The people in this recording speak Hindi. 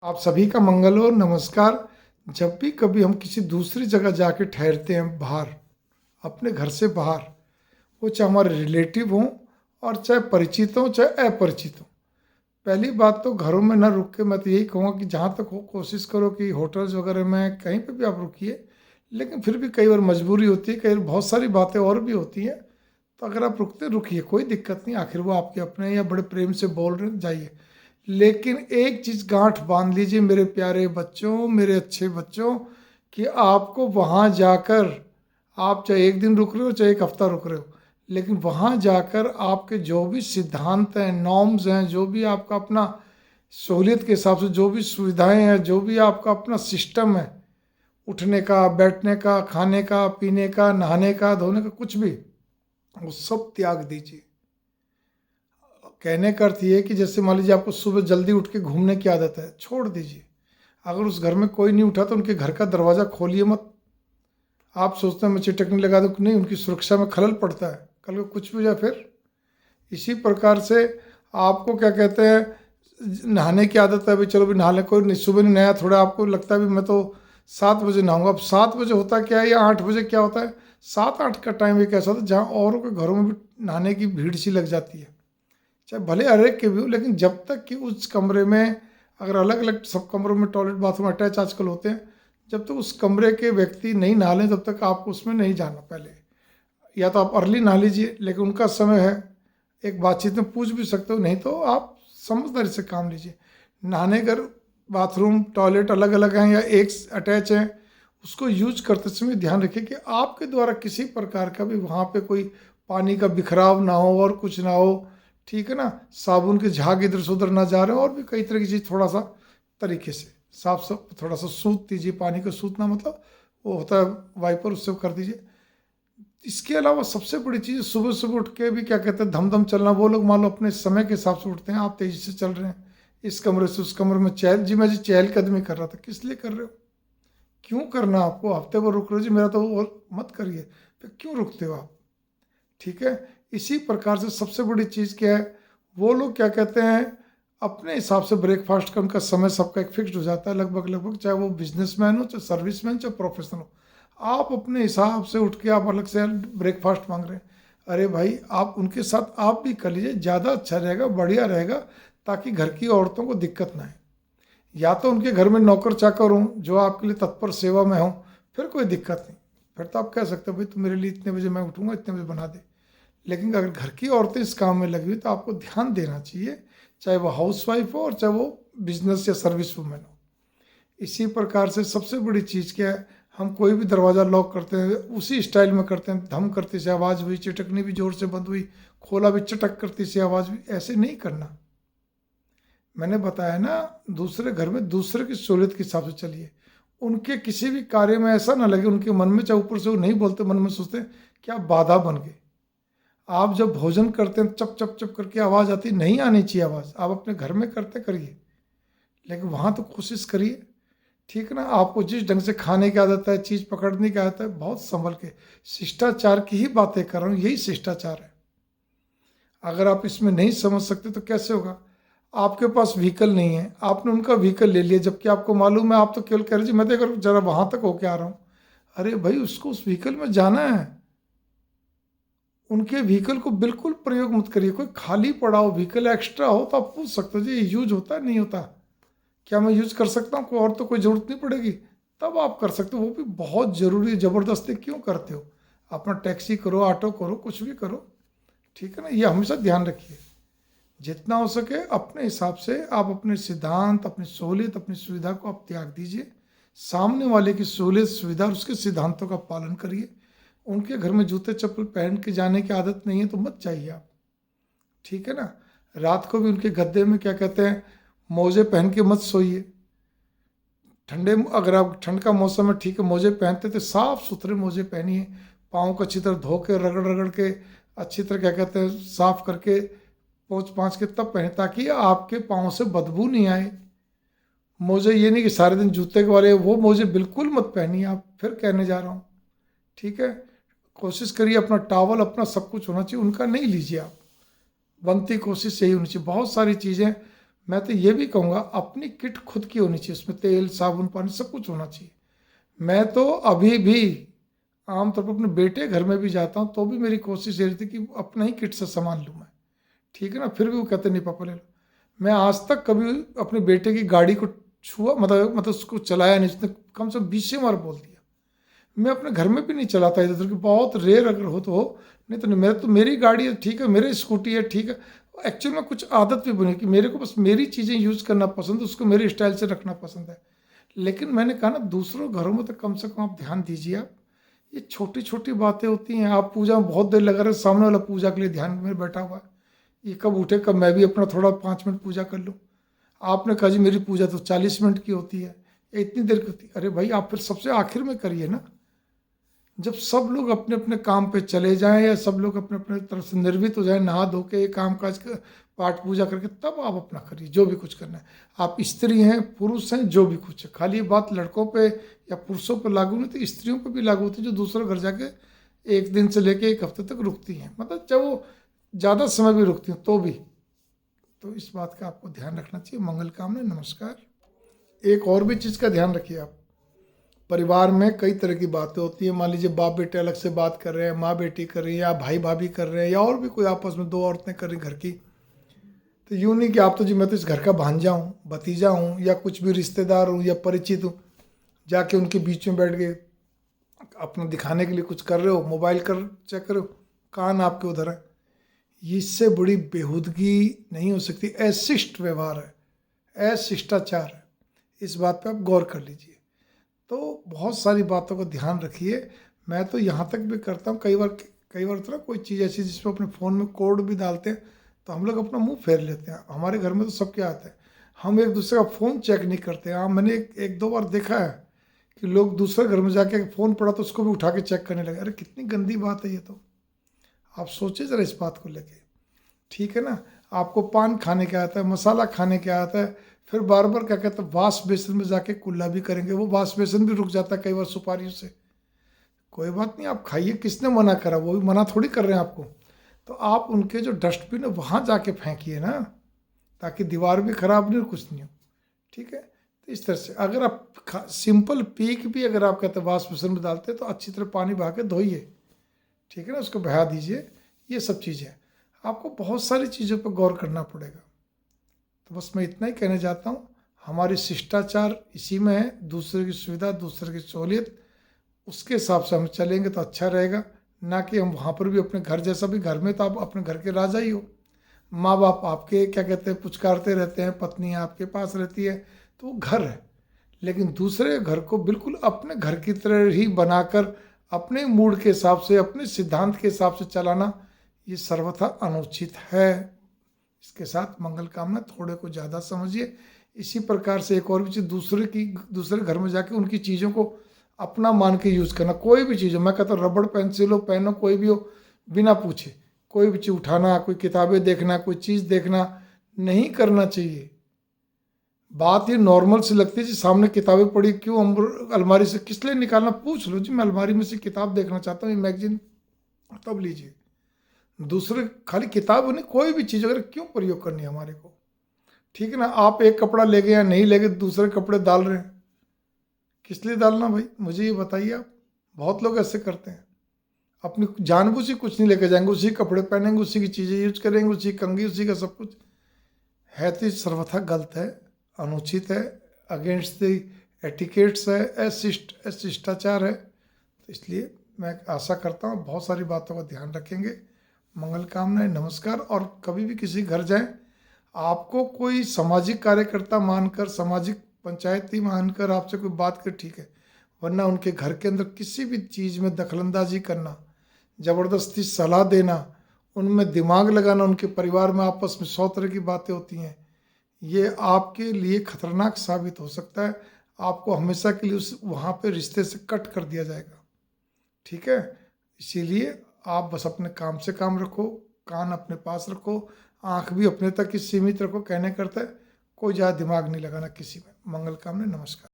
आप सभी का मंगल हो। नमस्कार। जब भी कभी हम किसी दूसरी जगह जाके ठहरते हैं बाहर, अपने घर से बाहर, वो चाहे हमारे रिलेटिव हों और चाहे परिचित हों चाहे अपरिचित हों, पहली बात तो घरों में ना रुक के मैं तो यही कहूँगा कि जहाँ तक हो कोशिश करो कि होटल्स वगैरह में कहीं पे भी आप रुकिए। लेकिन फिर भी कई बार मजबूरी होती है, कई बार बहुत सारी बातें और भी होती हैं, तो अगर आप रुकते रुकिए, कोई दिक्कत नहीं। आखिर वो आपके अपने हैं या बड़े प्रेम से बोल रहे हैं, जाइए। लेकिन एक चीज गांठ बांध लीजिए मेरे प्यारे बच्चों, मेरे अच्छे बच्चों, कि आपको वहां जाकर, आप चाहे एक दिन रुक रहे हो चाहे एक हफ्ता रुक रहे हो, लेकिन वहां जाकर आपके जो भी सिद्धांत हैं, नॉर्म्स हैं, जो भी आपका अपना सहूलियत के हिसाब से जो भी सुविधाएं हैं, जो भी आपका अपना सिस्टम है, उठने का, बैठने का, खाने का, पीने का, नहाने का, धोने का, कुछ भी, वो सब त्याग दीजिए। कहने का अर्थ ये है कि जैसे मान लीजिए आपको सुबह जल्दी उठ के घूमने की आदत है, छोड़ दीजिए। अगर उस घर में कोई नहीं उठा तो उनके घर का दरवाज़ा खोलिए मत। आप सोचते हैं मैं चिटकनी लगा दूँ, नहीं, उनकी सुरक्षा में खलल पड़ता है, कल को कुछ भी हो जाए फिर। इसी प्रकार से आपको क्या कहते हैं, नहाने की आदत है, भाई चलो भी नहा लें, कोई नहीं, सुबह नहीं नहाया, थोड़ा आपको लगता है भी मैं तो 7 बजे नहाऊंगा। अब 7 बजे होता क्या है या 8 बजे क्या होता है, 7-8 का टाइम एक ऐसा होता है जहाँ औरों के घरों में भी नहाने की भीड़ सी लग जाती है, चाहे भले अरे के भी हो। लेकिन जब तक कि उस कमरे में, अगर अलग अलग सब कमरों में टॉयलेट बाथरूम अटैच आजकल होते हैं, जब तक उस कमरे के व्यक्ति नहीं नहा लें तब तक आपको उसमें नहीं जाना। पहले या तो आप अर्ली नहा लीजिए, लेकिन उनका समय है, एक बातचीत में पूछ भी सकते हो, नहीं तो आप समझदारी से काम लीजिए। नहाने घर, बाथरूम, टॉयलेट अलग अलग हैं या एक अटैच हैं, उसको यूज करते समय ध्यान रखिए कि आपके द्वारा किसी प्रकार का भी वहाँ पे कोई पानी का बिखराव ना हो और कुछ ना हो, ठीक है ना। साबुन के झाग इधर से उधर ना जा रहे हो, और भी कई तरह की चीज़ थोड़ा सा तरीके से साफ साफ, थोड़ा सा सूत दीजिए, पानी का सूतना मतलब वो होता है वाइपर, उससे कर दीजिए। इसके अलावा सबसे बड़ी चीज़, सुबह सुबह उठ के भी क्या कहते हैं धम धम चलना। वो लोग मान लो अपने समय के हिसाब से उठते हैं, आप तेजी से चल रहे हैं, इस कमरे से उस कमरे में चहल जी, मैं जी चहलकदमी कर रहा था, किस लिए कर रहे हो, क्यों करना आपको, हफ्ते भर रुक रहे हो जी, मेरा तो वो मत करिए, फिर क्यों रुकते हो आप, ठीक है। इसी प्रकार से सबसे बड़ी चीज़ क्या है, वो लोग क्या कहते हैं अपने हिसाब से ब्रेकफास्ट का उनका समय सबका एक फिक्स्ड हो जाता है लगभग लगभग, चाहे वो बिजनेसमैन हो चाहे सर्विसमैन चाहे प्रोफेशनल हो। आप अपने हिसाब से उठ के आप अलग से ब्रेकफास्ट मांग रहे हैं, अरे भाई आप उनके साथ आप भी कर लीजिए, ज़्यादा अच्छा रहेगा, बढ़िया रहेगा, ताकि घर की औरतों को दिक्कत ना आए। या तो उनके घर में नौकर चाकर हों जो आपके लिए तत्पर सेवा में हों, फिर कोई दिक्कत नहीं, फिर तो आप कह सकते हो भाई तुम मेरे लिए इतने बजे मैं उठूँगा, इतने बजे बना दे। लेकिन अगर घर की औरतें इस काम में लगी हुई तो आपको ध्यान देना चाहिए, चाहे वो हाउसवाइफ हो और चाहे वो बिजनेस या सर्विस वुमेन हो। इसी प्रकार से सबसे बड़ी चीज़ क्या है, हम कोई भी दरवाज़ा लॉक करते हैं उसी स्टाइल में करते हैं, धम करती से आवाज़ हुई, चिटकनी भी जोर से बंद हुई, खोला भी चटक करती से आवाज़ हुई, ऐसे नहीं करना। मैंने बताया ना, दूसरे घर में दूसरे की सहूलियत के हिसाब से चलिए। उनके किसी भी कार्य में ऐसा ना लगे उनके मन में, चाहे ऊपर से वो नहीं बोलते, मन में सोचते हैं क्या बाधा बन गए। आप जब भोजन करते हैं चप चप चप करके आवाज़ आती, नहीं आनी चाहिए आवाज़, आप अपने घर में करते करिए, लेकिन वहाँ तो कोशिश करिए, ठीक है ना। आपको जिस ढंग से खाने की आदत है, चीज़ पकड़ने की आदत है, बहुत संभल के, शिष्टाचार की ही बातें कर रहा हूँ, यही शिष्टाचार है। अगर आप इसमें नहीं समझ सकते तो कैसे होगा। आपके पास व्हीकल नहीं है, आपने उनका व्हीकल ले लिया, जबकि आपको मालूम है, आप तो केवल कह रहे जी मैं तो अगर जरा वहाँ तक होके आ रहा हूँ। अरे भाई उसको उस व्हीकल में जाना है, उनके व्हीकल को बिल्कुल प्रयोग मत करिए। कोई खाली पड़ा हो व्हीकल एक्स्ट्रा हो तो आप पूछ सकते हो जी ये यूज होता है नहीं होता, क्या मैं यूज कर सकता हूँ, कोई और तो कोई ज़रूरत नहीं पड़ेगी, तब आप कर सकते हो। वो भी बहुत ज़रूरी है, ज़बरदस्ती क्यों करते हो, अपना टैक्सी करो, ऑटो करो, कुछ भी करो, ठीक है ना। ये हमेशा ध्यान रखिए, जितना हो सके अपने हिसाब से आप अपने सिद्धांत, अपनी सहूलियत, अपनी सुविधा को आप त्याग दीजिए। सामने वाले की सहूलियत, सुविधा और उसके सिद्धांतों का पालन करिए। उनके घर में जूते चप्पल पहन के जाने की आदत नहीं है तो मत जाइए आप, ठीक है ना। रात को भी उनके गद्दे में क्या कहते हैं मोजे पहन के मत सोइए। ठंडे, अगर आप ठंड का मौसम है ठीक है, मोजे पहनते तो साफ सुथरे मोजे पहनिए, पाँव को अच्छी तरह धो के रगड़ रगड़ के अच्छी तरह क्या कहते हैं साफ करके पोंछ पाँच के तब पहने, ताकि आपके पाँव से बदबू नहीं आए। मोजे ये नहीं कि सारे दिन जूते के वाले, वो मोजे बिल्कुल मत पहनिए आप, फिर कहने जा रहा हूँ, ठीक है। कोशिश करिए अपना टावल अपना सब कुछ होना चाहिए, उनका नहीं लीजिए आप, बनती कोशिश यही होनी चाहिए। बहुत सारी चीज़ें मैं तो ये भी कहूँगा अपनी किट खुद की होनी चाहिए, उसमें तेल साबुन पानी सब कुछ होना चाहिए। मैं तो अभी भी आमतौर पर अपने बेटे घर में भी जाता हूँ तो भी मेरी कोशिश ये रहती कि अपना ही किट से सामान लूँ मैं, ठीक है ना। फिर भी वो कहते नहीं पापा ले लो। मैं आज तक कभी अपने बेटे की गाड़ी को छुआ मतलब उसको चलाया नहीं, उसने कम से कम 20 बार बोल दिया। मैं अपने घर में भी नहीं चलाता इधर उधर की, बहुत रेयर अगर हो तो हो, नहीं तो नहीं। मेरे तो मेरी गाड़ी है ठीक है, मेरी स्कूटी है ठीक है। एक्चुअली में कुछ आदत भी बनी कि मेरे को बस मेरी चीज़ें यूज़ करना पसंद है, उसको मेरे स्टाइल से रखना पसंद है। लेकिन मैंने कहा ना दूसरों घरों में तो कम से कम आप ध्यान दीजिए। आप ये छोटी छोटी बातें होती हैं। आप पूजा में बहुत देर लगा रहे, सामने वाला पूजा के लिए ध्यान में बैठा हुआ है, ये कब उठे कब मैं भी अपना थोड़ा 5 मिनट पूजा कर लूँ। आपने कहा जी मेरी पूजा तो 40 मिनट की होती है, ये इतनी देर की होती है। अरे भाई आप फिर सबसे आखिर में करिए ना, जब सब लोग अपने अपने काम पे चले जाएं या सब लोग अपने अपने तरफ से निर्वित हो जाएं, नहा धो के काम काज कर पाठ पूजा करके, तब आप अपना करिए जो भी कुछ करना है। आप स्त्री हैं पुरुष हैं जो भी कुछ है, खाली ये बात लड़कों पे या पुरुषों पर लागू नहीं, तो स्त्रियों पर भी लागू होती है जो दूसरे घर जाके 1 दिन से लेके 1 हफ्ते तक रुकती हैं, मतलब जब वो ज़्यादा समय भी रुकती हैं तो भी। तो इस बात का आपको ध्यान रखना चाहिए। मंगल कामना, नमस्कार। एक और भी चीज़ का ध्यान रखिए आप, परिवार में कई तरह की बातें होती हैं। मान लीजिए बाप बेटे अलग से बात कर रहे हैं, माँ बेटी कर रही है, या भाई भाभी कर रहे हैं, या और भी कोई आपस में 2 औरतें कर रही घर की, तो यूँ नहीं कि आप तो जी मैं तो इस घर का भांजा हूँ भतीजा हूँ या कुछ भी रिश्तेदार हूँ या परिचित हूँ, जाके उनके बीच में बैठ गए अपना दिखाने के लिए कुछ कर रहे हो, मोबाइल कर चेक कर रहे हो, कान आपके उधर है। इससे बड़ी बेहूदगी नहीं हो सकती। अशिष्ट व्यवहार है, अशिष्टाचार है। इस बात पे आप गौर कर लीजिए। तो बहुत सारी बातों का ध्यान रखिए। मैं तो यहाँ तक भी करता हूँ, कई बार तो ना कोई चीज़ ऐसी जिसमें अपने फ़ोन में कोड भी डालते हैं तो हम लोग अपना मुंह फेर लेते हैं। हमारे घर में तो सबके आता है, हम एक दूसरे का फ़ोन चेक नहीं करते। हाँ मैंने एक दो बार देखा है कि लोग दूसरे घर में जाके फ़ोन पड़ा तो उसको भी उठा के चेक करने लगे। अरे कितनी गंदी बात है ये तो, आप सोचिए ज़रा इस बात को लेके, ठीक है ना। आपको पान खाने का आता है, मसाला खाने का आता है, फिर बार बार क्या कहते हैं वाश बेसिन में जाके कुल्ला भी करेंगे, वो वाश बेसिन भी रुक जाता है कई बार सुपारियों से। कोई बात नहीं आप खाइए, किसने मना करा, वो भी मना थोड़ी कर रहे हैं आपको। तो आप उनके जो डस्टबिन है वहाँ जाके फेंकिए ना, ताकि दीवार भी खराब नहीं और कुछ नहीं हो, ठीक है। तो इस तरह से अगर आप सिंपल पीक भी अगर आप कहते हैं वाश बेसिन में डालते हैं तो अच्छी तरह पानी बहा के धोइए, ठीक है ना, उसको बहा दीजिए। ये सब चीज़ें आपको बहुत सारी चीज़ों पर गौर करना पड़ेगा। तो बस मैं इतना ही कहना चाहता हूँ, हमारी शिष्टाचार इसी में है, दूसरे की सुविधा दूसरे की सहूलियत, उसके हिसाब से हम चलेंगे तो अच्छा रहेगा। ना कि हम वहाँ पर भी अपने घर जैसा, भी घर में तो आप अपने घर के राजा ही हो, माँ बाप आपके क्या कहते हैं पुचकारते रहते हैं, पत्नी आपके पास रहती है, तो वो घर है। लेकिन दूसरे घर को बिल्कुल अपने घर की तरह ही बनाकर अपने मूड के हिसाब से अपने सिद्धांत के हिसाब से चलाना, ये सर्वथा अनुचित है। इसके साथ मंगल कामना, थोड़े को ज़्यादा समझिए। इसी प्रकार से एक और भी चीज़, दूसरे घर में जाके उनकी चीज़ों को अपना मान के यूज़ करना। कोई भी चीज़ हो, मैं कहता हूँ रबड़ पेंसिल हो पेन हो कोई भी हो, बिना पूछे कोई भी चीज़ उठाना, कोई किताबें देखना, कोई चीज़ देखना नहीं करना चाहिए। बात ये नॉर्मल से लगती है जी, सामने किताबें पड़ी क्यों हम अलमारी से किस लिए निकालना, पूछ लो जी मैं अलमारी में से किताब देखना चाहता हूँ, ये मैगजीन, तब लीजिए। दूसरे खाली किताब नहीं, कोई भी चीज़ अगर क्यों प्रयोग करनी है हमारे को, ठीक है ना। आप एक कपड़ा ले गए या नहीं ले गए, दूसरे कपड़े डाल रहे हैं, किस लिए डालना भाई, मुझे ये बताइए आप। बहुत लोग ऐसे करते हैं, अपनी जानबूझ के कुछ नहीं लेके जाएंगे, उसी कपड़े पहनेंगे, उसी की चीज़ें यूज करेंगे, उसी कंघी उसी का सब कुछ है। तो सर्वथा गलत है, अनुचित है, अगेंस्ट द एटिकेट्स है, अशिष्टाचार है। तो इसलिए मैं आशा करता हूँ बहुत सारी बातों का ध्यान रखेंगे। मंगल कामनाएं, नमस्कार। और कभी भी किसी घर जाएं, आपको कोई सामाजिक कार्यकर्ता मानकर, सामाजिक पंचायती मानकर आपसे कोई बात कर, ठीक है, वरना उनके घर के अंदर किसी भी चीज़ में दखलंदाजी करना, ज़बरदस्ती सलाह देना, उनमें दिमाग लगाना, उनके परिवार में आपस में 100 तरह की बातें होती हैं, ये आपके लिए खतरनाक साबित हो सकता है। आपको हमेशा के लिए उस वहाँ पे रिश्ते से कट कर दिया जाएगा, ठीक है। इसीलिए आप बस अपने काम से काम रखो, कान अपने पास रखो, आँख भी अपने तक ही सीमित रखो। कहने करता है कोई ज़्यादा दिमाग नहीं लगाना किसी में। मंगल कामना, नमस्कार।